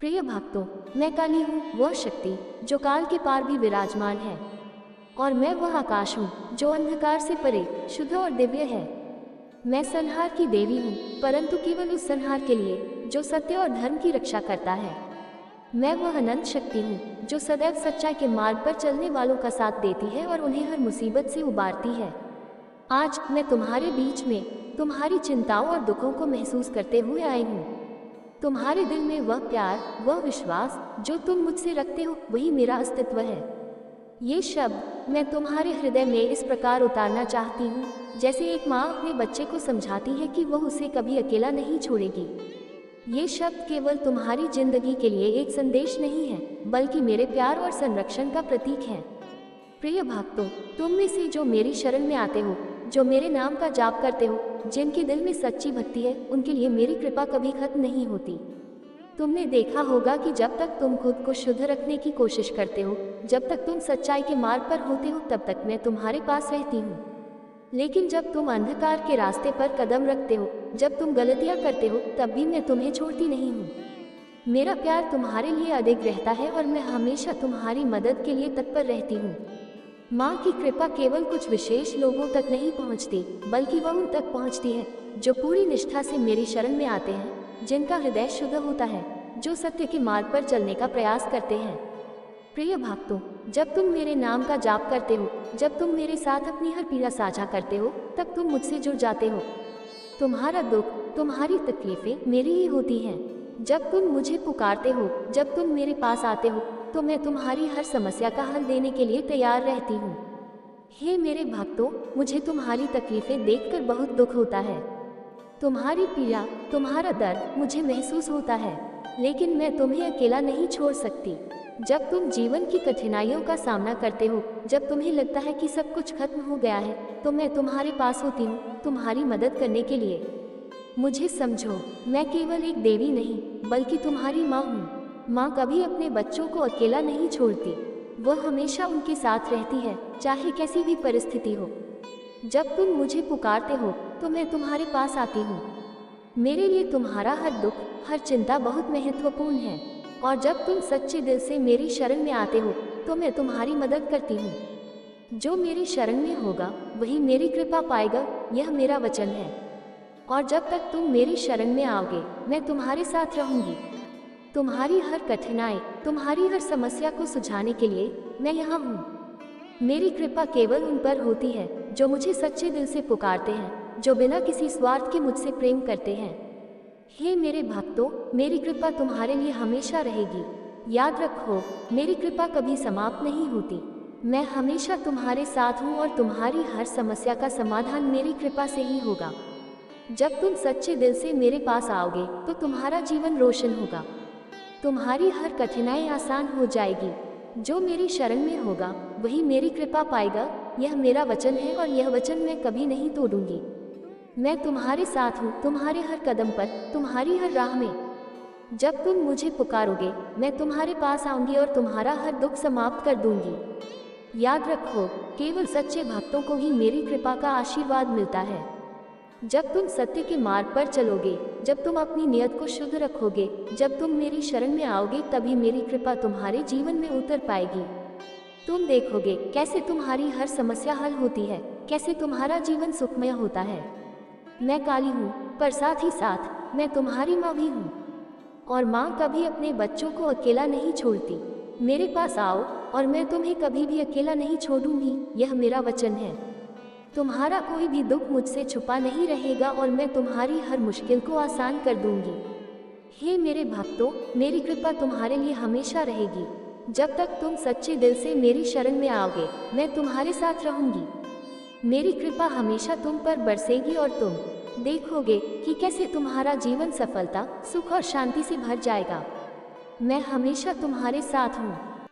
प्रिय भक्तों, मैं काली हूँ, वह शक्ति जो काल के पार भी विराजमान है। और मैं वह आकाश हूँ जो अंधकार से परे शुद्ध और दिव्य है। मैं संहार की देवी हूँ, परंतु केवल उस संहार के लिए जो सत्य और धर्म की रक्षा करता है। मैं वह अनंत शक्ति हूँ जो सदैव सच्चाई के मार्ग पर चलने वालों का साथ देती है और उन्हें हर मुसीबत से उबारती है। आज मैं तुम्हारे बीच में तुम्हारी चिंताओं और दुखों को महसूस करते हुए आई हूँ। तुम्हारे दिल में वह प्यार, वह विश्वास जो तुम मुझसे रखते हो, वही मेरा अस्तित्व है। ये शब्द मैं तुम्हारे हृदय में इस प्रकार उतारना चाहती हूँ, जैसे एक माँ अपने बच्चे को समझाती है कि वह उसे कभी अकेला नहीं छोड़ेगी। ये शब्द केवल तुम्हारी जिंदगी के लिए एक संदेश नहीं है, बल्कि मेरे प्यार और संरक्षण का प्रतीक है। प्रिय भक्तों, तुम में से जो मेरी शरण में आते हो, जो मेरे नाम का जाप करते हो, जिनके दिल में सच्ची भक्ति है, उनके लिए मेरी कृपा कभी खत्म नहीं होती। तुमने देखा होगा कि जब तक तुम खुद को शुद्ध रखने की कोशिश करते हो, जब तक तुम सच्चाई के मार्ग पर होते हो, तब तक मैं तुम्हारे पास रहती हूँ। लेकिन जब तुम अंधकार के रास्ते पर कदम रखते हो, जब तुम गलतियाँ करते हो, तब भी मैं तुम्हें छोड़ती नहीं हूँ। मेरा प्यार तुम्हारे लिए अडिग रहता है और मैं हमेशा तुम्हारी मदद के लिए तत्पर रहती हूँ। माँ की कृपा केवल कुछ विशेष लोगों तक नहीं पहुँचती, बल्कि वह उन तक पहुँचती है जो पूरी निष्ठा से मेरी शरण में आते हैं, जिनका हृदय शुद्ध होता है, जो सत्य के मार्ग पर चलने का प्रयास करते हैं। प्रिय भक्तों, जब तुम मेरे नाम का जाप करते हो, जब तुम मेरे साथ अपनी हर पीड़ा साझा करते हो, तब तुम मुझसे जुड़ जाते हो। तुम्हारा दुख, तुम्हारी तकलीफें मेरी ही होती हैं। जब तुम मुझे पुकारते हो, जब तुम मेरे पास आते हो, तो मैं तुम्हारी हर समस्या का हल देने के लिए तैयार रहती हूँ। हे मेरे भक्तों, मुझे तुम्हारी तकलीफें देखकर बहुत दुख होता है। तुम्हारी पीड़ा, तुम्हारा दर्द मुझे महसूस होता है, लेकिन मैं तुम्हें अकेला नहीं छोड़ सकती। जब तुम जीवन की कठिनाइयों का सामना करते हो, जब तुम्हें लगता है कि सब कुछ खत्म हो गया है, तो मैं तुम्हारे पास होती हूँ, तुम्हारी मदद करने के लिए। मुझे समझो, मैं केवल एक देवी नहीं, बल्कि तुम्हारी माँ हूँ। माँ कभी अपने बच्चों को अकेला नहीं छोड़ती, वह हमेशा उनके साथ रहती है, चाहे कैसी भी परिस्थिति हो। जब तुम मुझे पुकारते हो, तो मैं तुम्हारे पास आती हूँ। मेरे लिए तुम्हारा हर दुख, हर चिंता बहुत महत्वपूर्ण है, और जब तुम सच्चे दिल से मेरी शरण में आते हो, तो मैं तुम्हारी मदद करती हूँ। जो मेरी शरण में होगा, वही मेरी कृपा पाएगा, यह मेरा वचन है। और जब तक तुम मेरी शरण में आओगे, मैं तुम्हारे साथ रहूंगी। तुम्हारी हर कठिनाई, तुम्हारी हर समस्या को सुलझाने के लिए मैं यहाँ हूँ। मेरी कृपा केवल उन पर होती है जो मुझे सच्चे दिल से पुकारते हैं, जो बिना किसी स्वार्थ के मुझसे प्रेम करते हैं। हे मेरे भक्तों, मेरी कृपा तुम्हारे लिए हमेशा रहेगी। याद रखो, मेरी कृपा कभी समाप्त नहीं होती। मैं हमेशा तुम्हारे साथ हूँ और तुम्हारी हर समस्या का समाधान मेरी कृपा से ही होगा। जब तुम सच्चे दिल से मेरे पास आओगे, तो तुम्हारा जीवन रोशन होगा। तुम्हारी हर कठिनाई आसान हो जाएगी। जो मेरी शरण में होगा, वही मेरी कृपा पाएगा, यह मेरा वचन है और यह वचन मैं कभी नहीं तोड़ूंगी। मैं तुम्हारे साथ हूँ, तुम्हारे हर कदम पर, तुम्हारी हर राह में। जब तुम मुझे पुकारोगे, मैं तुम्हारे पास आऊंगी और तुम्हारा हर दुख समाप्त कर दूंगी। याद रखो, केवल सच्चे भक्तों को ही मेरी कृपा का आशीर्वाद मिलता है। जब तुम सत्य के मार्ग पर चलोगे, जब तुम अपनी नियत को शुद्ध रखोगे, जब तुम मेरी शरण में आओगे, तभी मेरी कृपा तुम्हारे जीवन में उतर पाएगी। तुम देखोगे कैसे तुम्हारी हर समस्या हल होती है, कैसे तुम्हारा जीवन सुखमय होता है। मैं काली हूँ, पर साथ ही साथ मैं तुम्हारी माँ भी हूँ। और माँ कभी अपने बच्चों को अकेला नहीं छोड़ती। मेरे पास आओ और मैं तुम्हें कभी भी अकेला नहीं छोड़ूंगी, यह मेरा वचन है। तुम्हारा कोई भी दुख मुझसे छुपा नहीं रहेगा और मैं तुम्हारी हर मुश्किल को आसान कर दूंगी। हे मेरे भक्तों, मेरी कृपा तुम्हारे लिए हमेशा रहेगी। जब तक तुम सच्चे दिल से मेरी शरण में आओगे, मैं तुम्हारे साथ रहूंगी। मेरी कृपा हमेशा तुम पर बरसेगी और तुम देखोगे कि कैसे तुम्हारा जीवन सफलता, सुख और शांति से भर जाएगा। मैं हमेशा तुम्हारे साथ हूँ।